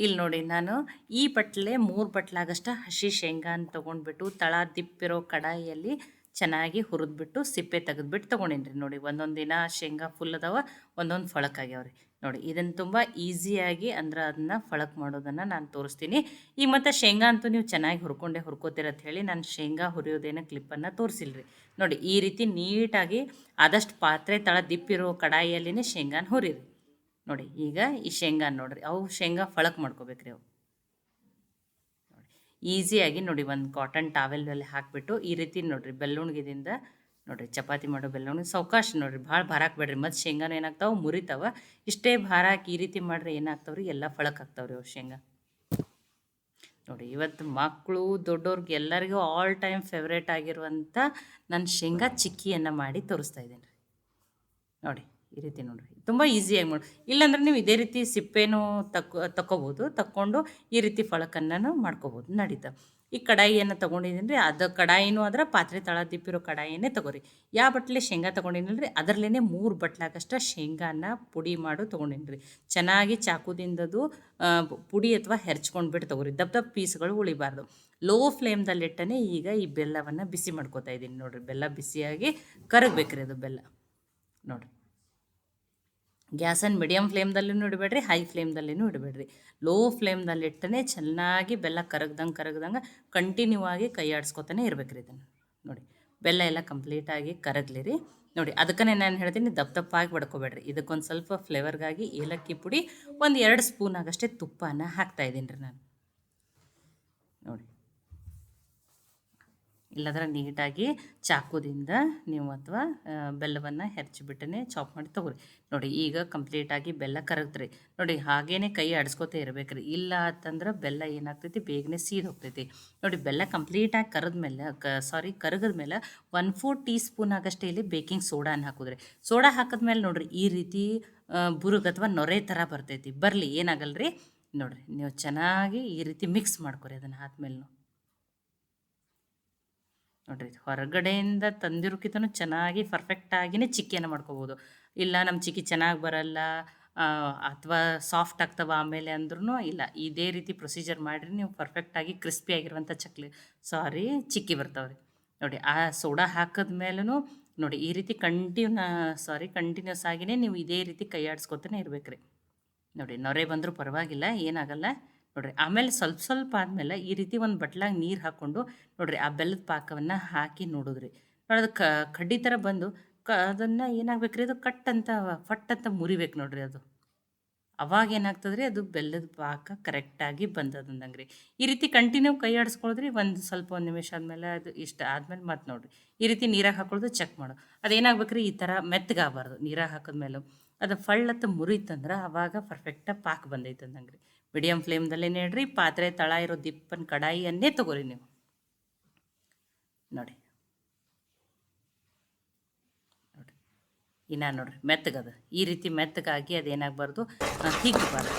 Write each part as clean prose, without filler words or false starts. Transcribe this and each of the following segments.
ಇಲ್ಲಿ ನೋಡಿ ನಾನು ಈ ಬಟ್ಲೆ 3 ಬಟ್ಲಾಗಷ್ಟು ಹಸಿ ಶೇಂಗಾನ ತೊಗೊಂಡ್ಬಿಟ್ಟು ತಳ ದಿಪ್ಪಿರೋ ಕಡಾಯಿಯಲ್ಲಿ ಚೆನ್ನಾಗಿ ಹುರಿದ್ಬಿಟ್ಟು ಸಿಪ್ಪೆ ತೆಗೆದ್ಬಿಟ್ಟು ತೊಗೊಂಡೇನಿ ರೀ. ನೋಡಿ ಒಂದೊಂದು ದಿನ ಶೇಂಗಾ ಫುಲ್ ಅದಾವ, ಒಂದೊಂದು ಫಳಕ್ ಆಗ್ಯಾವ ರೀ. ನೋಡಿ ಇದನ್ನು ತುಂಬ ಈಸಿಯಾಗಿ ಅಂದ್ರೆ ಅದನ್ನ ಫಳಕ್ ಮಾಡೋದನ್ನು ನಾನು ತೋರಿಸ್ತೀನಿ. ಈಗ ಮತ್ತು ಶೇಂಗಾ ಅಂತೂ ನೀವು ಚೆನ್ನಾಗಿ ಹುರ್ಕೋತೀರ ಅಂತ ಹೇಳಿ ನಾನು ಶೇಂಗಾ ಹುರಿಯೋದೇನೋ ಕ್ಲಿಪ್ಪನ್ನು ತೋರಿಸಿಲ್ಲ ರೀ. ನೋಡಿ ಈ ರೀತಿ ನೀಟಾಗಿ ಆದಷ್ಟು ಪಾತ್ರೆ ತಳ ದಿಪ್ಪಿರೋ ಕಡಾಯಿಯಲ್ಲಿನೇ ಶೇಂಗಾನ ಹುರಿರಿ. ನೋಡಿ ಈಗ ಈ ಶೇಂಗಾ ನೋಡ್ರಿ, ಅವು ಶೇಂಗಾ ಫಳಕ್ ಮಾಡ್ಕೋಬೇಕ್ರಿ. ಅವು ನೋಡಿ ಈಸಿಯಾಗಿ ನೋಡಿ ಒಂದು ಕಾಟನ್ ಟಾವೆಲ್ನಲ್ಲಿ ಹಾಕಿಬಿಟ್ಟು ಈ ರೀತಿ ನೋಡ್ರಿ ಬೆಳ್ಳುಣ್ಗಿದಿಂದ ನೋಡ್ರಿ ಚಪಾತಿ ಮಾಡೋ ಬೆಳ್ಳುಣ್ಗಿ ಸಾವಕಾಶ ನೋಡ್ರಿ, ಭಾಳ ಭಾರ ಹಾಕ್ಬೇಡ್ರಿ. ಮತ್ತು ಶೇಂಗಾನ ಏನಾಗ್ತಾವೆ ಮುರಿತಾವ. ಇಷ್ಟೇ ಭಾರ ಹಾಕಿ ಈ ರೀತಿ ಮಾಡ್ರಿ ಏನಾಗ್ತಾವ್ರಿ ಎಲ್ಲ ಫಳಕ್ ಆಗ್ತಾವ್ರಿ ಅವು ಶೇಂಗಾ. ನೋಡಿ ಇವತ್ತು ಮಕ್ಕಳು ದೊಡ್ಡವ್ರಿಗೆ ಎಲ್ಲರಿಗೂ ಆಲ್ ಟೈಮ್ ಫೇವ್ರೇಟ್ ಆಗಿರುವಂಥ ನಾನು ಶೇಂಗಾ ಚಿಕ್ಕಿಯನ್ನು ಮಾಡಿ ತೋರಿಸ್ತಾ ಇದ್ದೀನಿ ರೀ. ನೋಡಿ ಈ ರೀತಿ ನೋಡಿರಿ ತುಂಬ ಈಸಿಯಾಗಿ ಮಾಡಿ, ಇಲ್ಲಾಂದ್ರೆ ನೀವು ಇದೇ ರೀತಿ ಸಿಪ್ಪೆನೂ ತಕ್ಕೋಬೋದು. ತಕ್ಕೊಂಡು ಈ ರೀತಿ ಫಳಕನ್ನು ಮಾಡ್ಕೋಬೋದು, ನಡೀತಾ. ಈ ಕಡಾಯಿಯನ್ನು ತೊಗೊಂಡಿದ್ದೀನಿ ರೀ, ಅದು ಕಡಾಯಿನೂ ಆದ್ರೆ ಪಾತ್ರೆ ತಳ ದಿಪ್ಪಿರೋ ಕಡಾಯಿನೇ ತೊಗೊರಿ. ಯಾವ ಬಟ್ಲೆ ಶೇಂಗಾ ತೊಗೊಂಡಿನಿ ರೀ ಅದರಲ್ಲೇ 3 ಬಟ್ಲಾಗಷ್ಟು ಶೇಂಗಾನ ಪುಡಿ ಮಾಡು ತೊಗೊಂಡಿನಿ ರೀ. ಚೆನ್ನಾಗಿ ಚಾಕುದಿಂದದು ಪುಡಿ ಅಥವಾ ಹೆರ್ಚ್ಕೊಂಡ್ಬಿಟ್ಟು ತೊಗೊರಿ, ದಪ್ಪ ದಪ್ಪ ಪೀಸ್ಗಳು ಉಳಿಬಾರ್ದು. ಲೋ ಫ್ಲೇಮ್ದಲ್ಲಿಟ್ಟನೆ ಈಗ ಈ ಬೆಲ್ಲವನ್ನು ಬಿಸಿ ಮಾಡ್ಕೋತಾ ಇದ್ದೀನಿ. ನೋಡಿರಿ ಬೆಲ್ಲ ಬಿಸಿಯಾಗಿ ಕರಗಬೇಕ್ರಿ ಅದು ಬೆಲ್ಲ. ನೋಡಿರಿ ಗ್ಯಾಸನ್ನು ಮೀಡಿಯಮ್ ಫ್ಲೇಮ್ದಲ್ಲೂ ಇಡಬೇಡ್ರಿ, ಹೈ ಫ್ಲೇಮ್ದಲ್ಲೂ ಇಡಬೇಡ್ರಿ. ಲೋ ಫ್ಲೇಮ್ದಲ್ಲಿಟ್ಟನೆ ಚೆನ್ನಾಗಿ ಬೆಲ್ಲ ಕರಗ್ದಂಗೆ ಕಂಟಿನ್ಯೂ ಆಗಿ ಕೈ ಆಡಿಸ್ಕೊತಾನೆ ಇರ್ಬೇಕ್ರಿ ಇದನ್ನು. ನೋಡಿ ಬೆಲ್ಲ ಎಲ್ಲ ಕಂಪ್ಲೀಟಾಗಿ ಕರಗಲಿ ರೀ. ನೋಡಿ ಅದಕ್ಕೇ ನಾನು ಹೇಳ್ತೀನಿ ದಪ್ಪಾಗಿ ಬಡ್ಕೋಬೇಡ್ರಿ. ಇದಕ್ಕೊಂದು ಸ್ವಲ್ಪ ಫ್ಲೇವರ್ಗಾಗಿ ಏಲಕ್ಕಿ ಪುಡಿ ಒಂದು 2 ಸ್ಪೂನ್ ಆಗಷ್ಟೇ ತುಪ್ಪನ ಹಾಕ್ತಾಯಿದ್ದೀನಿ ರೀ ನಾನು. ನೋಡಿ ಇಲ್ಲದ್ರೆ ನೀಟಾಗಿ ಚಾಕುದಿಂದ ನೀವು ಅಥವಾ ಬೆಲ್ಲವನ್ನು ಹೆರ್ಚಿಬಿಟ್ಟನೆ ಚಾಪ್ ಮಾಡಿ ತೊಗೊರಿ. ನೋಡಿ ಈಗ ಕಂಪ್ಲೀಟಾಗಿ ಬೆಲ್ಲ ಕರಗ್ತ್ರಿ. ನೋಡಿ ಹಾಗೇ ಕೈ ಆಡಿಸ್ಕೋತೇ ಇರ್ಬೇಕ್ರಿ, ಇಲ್ಲ ಅಂತಂದ್ರೆ ಬೆಲ್ಲ ಏನಾಗ್ತೈತಿ ಬೇಗನೆ ಸೀದ್ ಹೋಗ್ತೈತಿ. ನೋಡಿ ಬೆಲ್ಲ ಕಂಪ್ಲೀಟಾಗಿ ಕರಗದ್ಮೇಲೆ 1/4 ಟೀ ಸ್ಪೂನ್ ಆಗಷ್ಟೇ ಇಲ್ಲಿ ಬೇಕಿಂಗ್ ಸೋಡಾನ ಹಾಕಿದ್ರಿ. ಸೋಡಾ ಹಾಕಿದ್ಮೇಲೆ ನೋಡಿರಿ ಈ ರೀತಿ ಬುರುಗ್ ಅಥವಾ ನೊರೆ ಥರ ಬರ್ತೈತಿ. ಬರಲಿ ಏನಾಗಲ್ರಿ. ನೋಡಿರಿ ನೀವು ಚೆನ್ನಾಗಿ ಈ ರೀತಿ ಮಿಕ್ಸ್ ಮಾಡ್ಕೊರಿ ಅದನ್ನು ಆದ್ಮೇಲೆ. ನೋಡಿರಿ ಹೊರಗಡೆಯಿಂದ ತಂದಿರೋಕ್ಕಿಂತನೂ ಚೆನ್ನಾಗಿ ಪರ್ಫೆಕ್ಟಾಗಿಯೇ ಚಿಕ್ಕಿಯನ್ನು ಮಾಡ್ಕೋಬೋದು. ಇಲ್ಲ ನಮ್ಮ ಚಿಕ್ಕಿ ಚೆನ್ನಾಗಿ ಬರಲ್ಲ ಅಥವಾ ಸಾಫ್ಟ್ ಆಗ್ತವೆ ಆಮೇಲೆ ಅಂದ್ರೂ ಇಲ್ಲ, ಇದೇ ರೀತಿ ಪ್ರೊಸೀಜರ್ ಮಾಡಿರಿ ನೀವು ಪರ್ಫೆಕ್ಟಾಗಿ ಕ್ರಿಸ್ಪಿಯಾಗಿರುವಂಥ ಚಿಕ್ಕಿ ಬರ್ತಾವೆ ರೀ. ನೋಡಿ ಆ ಸೋಡಾ ಹಾಕಿದ್ಮೇಲೂ ನೋಡಿ ಈ ರೀತಿ ಕಂಟಿನ್ಯೂಸ್ ಆಗಿಯೇ ನೀವು ಇದೇ ರೀತಿ ಕೈ ಆಡಿಸ್ಕೊತಾನೆ ಇರ್ಬೇಕು ರೀ. ನೋಡಿ ನೊರೆ ಬಂದರೂ ಪರವಾಗಿಲ್ಲ, ಏನಾಗಲ್ಲ. ನೋಡಿರಿ ಆಮೇಲೆ ಸ್ವಲ್ಪ ಆದಮೇಲೆ ಈ ರೀತಿ ಒಂದು ಬಟ್ಲಾಗ ನೀರು ಹಾಕ್ಕೊಂಡು ನೋಡಿರಿ ಆ ಬೆಲ್ಲದ ಪಾಕವನ್ನು ಹಾಕಿ ನೋಡಿದ್ರಿ. ನೋಡಿ ಅದು ಕಡ್ಡಿ ಥರ ಬಂದು ಅದನ್ನು ಏನಾಗ್ಬೇಕು ರೀ, ಅದು ಫಟ್ ಅಂತ ಮುರಿಬೇಕು ನೋಡಿರಿ ಅದು. ಅವಾಗ ಏನಾಗ್ತದೆ ರೀ, ಅದು ಬೆಲ್ಲದ ಪಾಕ ಕರೆಕ್ಟಾಗಿ ಬಂದದಂದಂಗೆ ರೀ. ಈ ರೀತಿ ಕಂಟಿನ್ಯೂ ಕೈ ಆಡಿಸ್ಕೊಳ್ದ್ರಿ. ಒಂದು ನಿಮಿಷ ಆದಮೇಲೆ ಅದು ಇಷ್ಟ ಆದಮೇಲೆ ಮತ್ತೆ ನೋಡಿರಿ ಈ ರೀತಿ ನೀರಾಗ ಹಾಕೊಳ್ಳೋದು ಚೆಕ್ ಮಾಡು. ಅದೇನಾಗ್ಬೇಕು ರೀ, ಈ ಥರ ಮೆತ್ತಗಾಗಬಾರ್ದು. ನೀರಾಗ ಹಾಕಿದ್ಮೇಲೆ ಅದು ಫಳ್ಳತ್ತ ಮುರಿತಂದ್ರೆ ಆವಾಗ ಪರ್ಫೆಕ್ಟಾಗಿ ಪಾಕ ಬಂದೈತೆ ಅಂದಂಗೆ ರೀ. ಮೀಡಿಯಮ್ ಫ್ಲೇಮ್ದಲ್ಲೇ ಇಡ್ರಿ. ಪಾತ್ರೆ ತಳ ಇರೋ ದಿಪ್ಪನ ಕಡಾಯಿಯನ್ನೇ ತೊಗೊರಿ ನೀವು. ನೋಡಿ ಇನ್ನು ನೋಡಿರಿ ಮೆತ್ತಗದ ಈ ರೀತಿ ಮೆತ್ತಗಾಗಿ ಅದೇನಾಗಬಾರ್ದು, ಹಿಗ್ಗಬಾರ್ದು.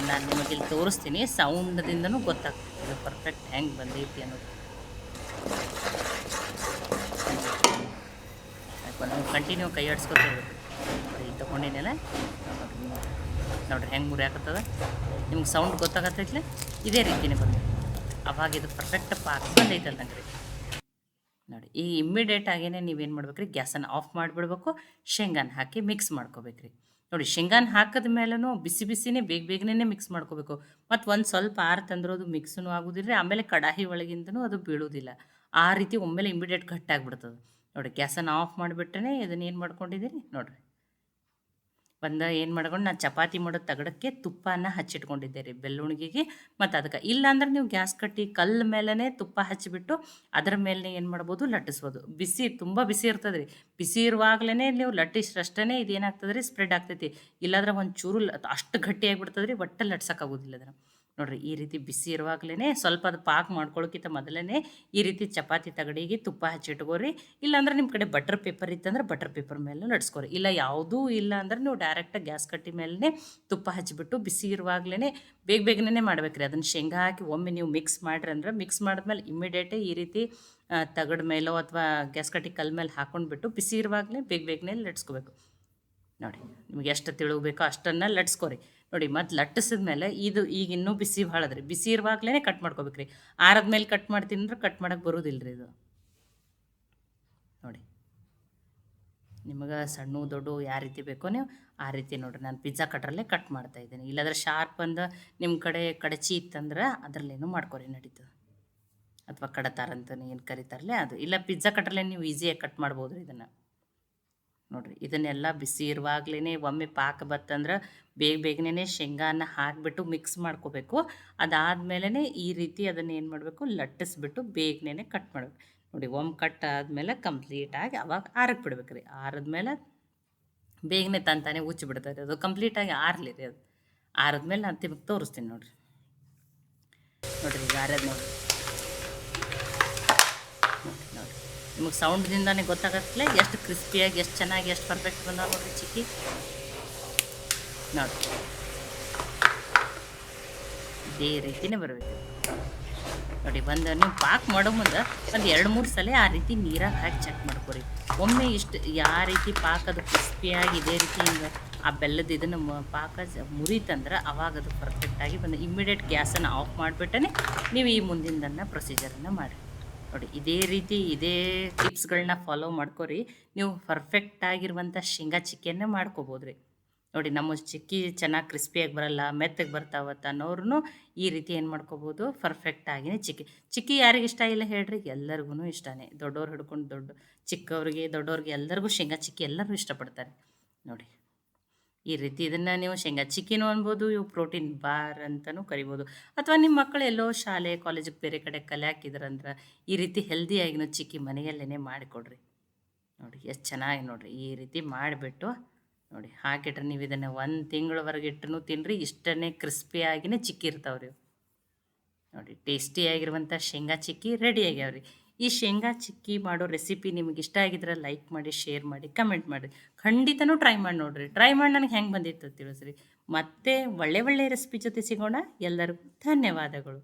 ನಾನು ನಿಮಗೆ ಇಲ್ಲಿ ತೋರಿಸ್ತೀನಿ, ಸೌಂಡ್ದಿಂದನೂ ಗೊತ್ತಾಗ್ತದೆ ಇದು ಪರ್ಫೆಕ್ಟ್ ಹೆಂಗೆ ಬಂದೈತಿ ಅನ್ನೋದು. ನಾವು ಕಂಟಿನ್ಯೂ ಕೈ ಆಡಿಸ್ಕೊತಿರ್ಬೇಕು. ಈಗ ತೊಗೊಂಡಿನೆಲ್ಲ ನೋಡಿರಿ ಹೆಂಗೆ ಮುರಿಯಾಕತ್ತದ. ನಿಮ್ಗೆ ಸೌಂಡ್ ಗೊತ್ತಾಗತ್ತೈತ್ಲೆ, ಇದೇ ರೀತಿನೇ ಬರ್ತದೆ. ಅವಾಗ ಇದು ಪರ್ಫೆಕ್ಟ್ ಪಾಕ ಬಂದೈತಲ್ಲ ನಂಗೆ ರೀ. ನೋಡಿ ಈ ಇಮ್ಮಿಡಿಯೇಟ್ ಆಗೇನೆ ನೀವೇನು ಮಾಡ್ಬೇಕ್ರಿ, ಗ್ಯಾಸನ್ನು ಆಫ್ ಮಾಡಿಬಿಡ್ಬೇಕು. ಶೇಂಗಾನ hockey mix ಮಾಡ್ಕೋಬೇಕ್ರಿ. ನೋಡಿ ಶೇಂಗಾನ ಹಾಕಿದ ಮೇಲೂ ಬಿಸಿನೇ ಬೇಗನೆ ಮಿಕ್ಸ್ ಮಾಡ್ಕೋಬೇಕು. ಮತ್ತು ಒಂದು ಸ್ವಲ್ಪ ತಂದ್ರೂ ಅದು ಮಿಕ್ಸೂ ಆಗೋದಿಲ್ಲ, ಆಮೇಲೆ ಕಡಾಯಿ ಒಳಗಿಂದನೂ ಅದು ಬೀಳೋದಿಲ್ಲ. ಆ ರೀತಿ ಒಮ್ಮೆಲೆ ಇಮ್ಮಿಡಿಯೇಟ್ ಗಟ್ಟಾಗ್ಬಿಡ್ತದೆ. ನೋಡಿ ಗ್ಯಾಸನ್ನು ಆಫ್ ಮಾಡಿಬಿಟ್ರೆ ಇದನ್ನು ಏನು ಮಾಡ್ಕೊಂಡಿದ್ದೀರಿ ನೋಡಿರಿ. ಏನು ಮಾಡ್ಕೊಂಡು ನಾನು ಚಪಾತಿ ಮಾಡೋ ತಗಡಕ್ಕೆ ತುಪ್ಪನ ಹಚ್ಚಿಟ್ಕೊಂಡಿದ್ದೆ ರೀ ಬೆಳ್ಳುಣ್ಗಿಗೆ. ಮತ್ತು ಅದಕ್ಕೆ ಇಲ್ಲಾಂದ್ರೆ ನೀವು ಗ್ಯಾಸ್ ಕಟ್ಟಿ ಕಲ್ಲು ಮೇಲೇ ತುಪ್ಪ ಹಚ್ಚಿಬಿಟ್ಟು ಅದರ ಮೇಲೆ ಏನು ಮಾಡ್ಬೋದು, ಲಟ್ಟಿಸ್ಬೋದು. ತುಂಬ ಬಿಸಿ ಇರ್ತದೆ ರೀ. ಬಿಸಿ ಇರುವಾಗಲೇ ನೀವು ಲಟ್ಟಿಸ್ರಷ್ಟೇ ಇದೇನಾಗ್ತದೆ ರೀ, ಸ್ಪ್ರೆಡ್ ಆಗ್ತೈತಿ. ಇಲ್ಲಾಂದ್ರೆ ಒಂಚೂರು ಅಷ್ಟು ಗಟ್ಟಿಯಾಗಿಬಿಡ್ತದೆ ರೀ, ಒಟ್ಟಲ್ಲಿ ಲಟ್ಸೋಕ್ಕಾಗೋದಿಲ್ಲ ಅದನ್ನು. ನೋಡಿರಿ ಈ ರೀತಿ ಬಿಸಿ ಇರುವಾಗಲೇ ಸ್ವಲ್ಪ ಅದು ಪಾಕ ಮಾಡ್ಕೊಳ್ಳೋಕ್ಕಿಂತ ಮೊದಲೇ ಈ ರೀತಿ ಚಪಾತಿ ತಗಡಿಗೆ ತುಪ್ಪ ಹಚ್ಚಿಟ್ಕೋರಿ. ಇಲ್ಲಾಂದ್ರೆ ನಿಮ್ಮ ಕಡೆ ಬಟರ್ ಪೇಪರ್ ಇತ್ತಂದ್ರೆ ಬಟರ್ ಪೇಪರ್ ಮೇಲೆ ಲಟ್ಸ್ಕೊರಿ. ಇಲ್ಲ ಯಾವುದೂ ಇಲ್ಲ ಅಂದ್ರೆ ನೀವು ಡೈರೆಕ್ಟಾಗಿ ಗ್ಯಾಸ್ ಕಟ್ಟಿ ಮೇಲೆ ತುಪ್ಪ ಹಚ್ಚಿಬಿಟ್ಟು ಬಿಸಿ ಇರುವಾಗಲೇ ಬೇಗನೆ ಮಾಡ್ಬೇಕ್ರಿ. ಅದನ್ನು ಶೇಂಗಾ ಹಾಕಿ ಒಮ್ಮೆ ನೀವು ಮಿಕ್ಸ್ ಮಾಡಿರಿ ಅಂದ್ರೆ ಮಿಕ್ಸ್ ಮಾಡಿದ್ಮೇಲೆ ಇಮ್ಮಿಡಿಯೇಟೇ ಈ ರೀತಿ ತಗಡ ಮೇಲೋ ಅಥವಾ ಗ್ಯಾಸ್ ಕಟ್ಟಿ ಕಲ್ ಮೇಲೆ ಹಾಕ್ಕೊಂಡ್ಬಿಟ್ಟು ಬಿಸಿ ಇರುವಾಗಲೇ ಬೇಗನೆ ಲಟ್ಸ್ಕೋಬೇಕು. ನೋಡಿ ನಿಮಗೆ ಎಷ್ಟು ತಿಳುಗಬೇಕೋ ಅಷ್ಟನ್ನು ಲಟ್ಸ್ಕೊರಿ. ನೋಡಿ ಮತ್ತು ಲಟ್ಟಿಸಿದ ಮೇಲೆ ಇದು ಈಗ ಇನ್ನೂ ಬಿಸಿ ಭಾಳ ಅದ ರೀ. ಬಿಸಿ ಇರುವಾಗಲೇ ಕಟ್ ಮಾಡ್ಕೋಬೇಕು ರೀ. ಆರದ್ಮೇಲೆ ಕಟ್ ಮಾಡ್ತೀನಿ ಅಂದ್ರೆ ಕಟ್ ಮಾಡಕ್ಕೆ ಬರೋದಿಲ್ಲ ರೀ ಇದು. ನೋಡಿ ನಿಮಗೆ ಸಣ್ಣ ದೊಡ್ಡ ಯಾವ ರೀತಿ ಬೇಕೋ ನೀವು ಆ ರೀತಿ ನೋಡಿರಿ. ನಾನು ಪಿಜ್ಜಾ ಕಟ್ರಲ್ಲೇ ಕಟ್ ಮಾಡ್ತಾಯಿದ್ದೀನಿ. ಇಲ್ಲಾಂದ್ರೆ ಶಾರ್ಪ್ ಅಂದು ನಿಮ್ಮ ಕಡೆ ಕಡಚಿ ಇತ್ತಂದ್ರೆ ಅದರಲ್ಲೇನು ಮಾಡ್ಕೊರಿ ನಡೀತದೆ. ಅಥವಾ ಕಡತಾರ ಅಂತ ಏನು ಕರೀತಾರಲ್ಲೇ ಅದು. ಇಲ್ಲ ಪಿಜ್ಜಾ ಕಟ್ರಲ್ಲೇ ನೀವು ಈಸಿಯಾಗಿ ಕಟ್ ಮಾಡ್ಬೋದು ರೀ ಇದನ್ನು. ನೋಡಿರಿ ಇದನ್ನೆಲ್ಲ ಬಿಸಿ ಇರುವಾಗಲೇ ಒಮ್ಮೆ ಪಾಕ ಬತ್ತಂದ್ರೆ ಬೇಗನೆ ಶೇಂಗಾನ ಹಾಕಿಬಿಟ್ಟು ಮಿಕ್ಸ್ ಮಾಡ್ಕೋಬೇಕು. ಅದಾದಮೇಲೆ ಈ ರೀತಿ ಅದನ್ನು ಏನು ಮಾಡಬೇಕು, ಲಟ್ಟಿಸ್ಬಿಟ್ಟು ಬೇಗನೆ ಕಟ್ ಮಾಡಬೇಕು. ನೋಡಿ ಒಮ್ಮೆ ಕಟ್ ಆದಮೇಲೆ ಕಂಪ್ಲೀಟಾಗಿ ಅವಾಗ ಆರಕ್ಕೆ ಬಿಡ್ಬೇಕು ರೀ. ಆರಿದ್ಮೇಲೆ ಬೇಗನೆ ತಾನೇ ಉಚ್ಚಿ ಬಿಡ್ತದೆ ಅದು. ಕಂಪ್ಲೀಟಾಗಿ ಆರಲಿ ರೀ ಅದು. ಆರಿದ್ಮೇಲೆ ನಾನು ತಿಮಗೆ ತೋರಿಸ್ತೀನಿ ನೋಡಿರಿ. ನೋಡಿರಿ ಈಗ ಆರದು ನೋಡಿರಿ. ನೋಡಿ ನಿಮಗೆ ಸೌಂಡ್ದಿಂದಾನೇ ಗೊತ್ತಾಗತ್ತಲೇ ಎಷ್ಟು ಕ್ರಿಸ್ಪಿಯಾಗಿ, ಎಷ್ಟು ಚೆನ್ನಾಗಿ, ಎಷ್ಟು ಪರ್ಫೆಕ್ಟ್ ಬಂದಾವ ನೋಡಿರಿ ಚಿಕ್ಕಿ. ನೋಡಿ ಇದೇ ರೀತಿನೇ ಬರಬೇಕು. ನೋಡಿ ನೀವು ಪಾಕ ಮಾಡೋ ಮುಂದೆ ಒಂದು 2-3 ಸಲ ಆ ರೀತಿ ನೀರಾಗಿ ಹಾಕಿ ಚೆಕ್ ಮಾಡ್ಕೊರಿ. ಒಮ್ಮೆ ಇಷ್ಟು ಯಾವ ರೀತಿ ಪಾಕ ಅದು ಕ್ರಿಸ್ಪಿಯಾಗಿ ಇದೇ ರೀತಿ ಹಿಂಗೆ ಆ ಬೆಲ್ಲದ ಇದನ್ನು ಪಾಕ ಮುರಿತಂದ್ರೆ ಅವಾಗ ಅದು ಪರ್ಫೆಕ್ಟಾಗಿ ಬಂದು ಇಮ್ಮಿಡಿಯೇಟ್ ಗ್ಯಾಸನ್ನು ಆಫ್ ಮಾಡಿಬಿಟ್ಟೇ ನೀವು ಈ ಮುಂದಿನ ಪ್ರೊಸೀಜರನ್ನು ಮಾಡಿ. ನೋಡಿ ಇದೇ ರೀತಿ ಇದೇ ಟಿಪ್ಸ್ಗಳನ್ನ ಫಾಲೋ ಮಾಡ್ಕೊರಿ. ನೀವು ಪರ್ಫೆಕ್ಟಾಗಿರುವಂಥ ಶೇಂಗಾ ಚಿಕ್ಕಿಯನ್ನೇ ಮಾಡ್ಕೋಬೋದು ರೀ. ನೋಡಿ ನಮ್ಮ ಚಿಕ್ಕಿ ಚೆನ್ನಾಗಿ ಕ್ರಿಸ್ಪಿಯಾಗಿ ಬರಲ್ಲ, ಮೆತ್ತಗೆ ಬರ್ತಾವತ್ತ ಅನ್ನೋರು ಈ ರೀತಿ ಏನು ಮಾಡ್ಕೋಬೋದು, ಪರ್ಫೆಕ್ಟಾಗಿಯೇ ಚಿಕ್ಕಿ ಯಾರಿಗೆ ಇಷ್ಟ ಇಲ್ಲ ಹೇಳ್ರಿ, ಎಲ್ಲರಿಗೂ ಇಷ್ಟನೇ. ದೊಡ್ಡವ್ರು ಹಿಡ್ಕೊಂಡು ಚಿಕ್ಕವ್ರಿಗೆ ದೊಡ್ಡವ್ರಿಗೆ ಎಲ್ಲರಿಗೂ ಶೇಂಗಾ ಚಿಕ್ಕಿ ಎಲ್ಲರೂ ಇಷ್ಟಪಡ್ತಾರೆ. ನೋಡಿ ಈ ರೀತಿ ಇದನ್ನು ನೀವು ಶೇಂಗಾ ಚಿಕ್ಕಿನೂ ಅನ್ಬೋದು, ಇವು ಪ್ರೋಟೀನ್ ಬಾರ್ ಅಂತಲೂ ಕರಿಬೋದು. ಅಥವಾ ನಿಮ್ಮ ಮಕ್ಕಳು ಎಲ್ಲೋ ಶಾಲೆ ಕಾಲೇಜಿಗೆ ಬೇರೆ ಕಡೆ ಹಾಕಿದ್ರಂದ್ರೆ ಈ ರೀತಿ ಹೆಲ್ದಿಯಾಗಿನೂ ಚಿಕ್ಕಿ ಮನೆಯಲ್ಲೇ ಮಾಡಿಕೊಡ್ರಿ. ನೋಡಿ ಎಷ್ಟು ಚೆನ್ನಾಗಿ ನೋಡಿರಿ ಈ ರೀತಿ ಮಾಡಿಬಿಟ್ಟು ನೋಡಿ ಹಾಕಿಟ್ರೆ ನೀವು ಇದನ್ನು 1 ತಿಂಗಳವರೆಗೆ ಇಟ್ಟರೂ ತಿನ್ನಿರಿ. ಇಷ್ಟೇ ಕ್ರಿಸ್ಪಿಯಾಗಿಯೇ ಚಿಕ್ಕಿ ಇರ್ತಾವ್ರಿ. ನೋಡಿ ಟೇಸ್ಟಿಯಾಗಿರುವಂಥ ಶೇಂಗಾ ಚಿಕ್ಕಿ ರೆಡಿ ಆಗ್ಯಾವ್ರಿ. ಈ ಶೇಂಗಾ ಚಿಕ್ಕಿ ಮಾಡೋ ರೆಸಿಪಿ ನಿಮಗೆ ಇಷ್ಟ ಆಗಿದ್ರೆ ಲೈಕ್ ಮಾಡಿ, ಶೇರ್ ಮಾಡಿ, ಕಮೆಂಟ್ ಮಾಡಿರಿ. ಖಂಡಿತನೂ ಟ್ರೈ ಮಾಡಿ ನೋಡಿರಿ. ಟ್ರೈ ಮಾಡಿ ನನಗೆ ಹೆಂಗೆ ಬಂದಿತ್ತು ತಿಳಿಸ್ರಿ. ಮತ್ತೆ ಒಳ್ಳೆ ರೆಸಿಪಿ ಜೊತೆ ಸಿಗೋಣ. ಎಲ್ಲರಿಗೂ ಧನ್ಯವಾದಗಳು.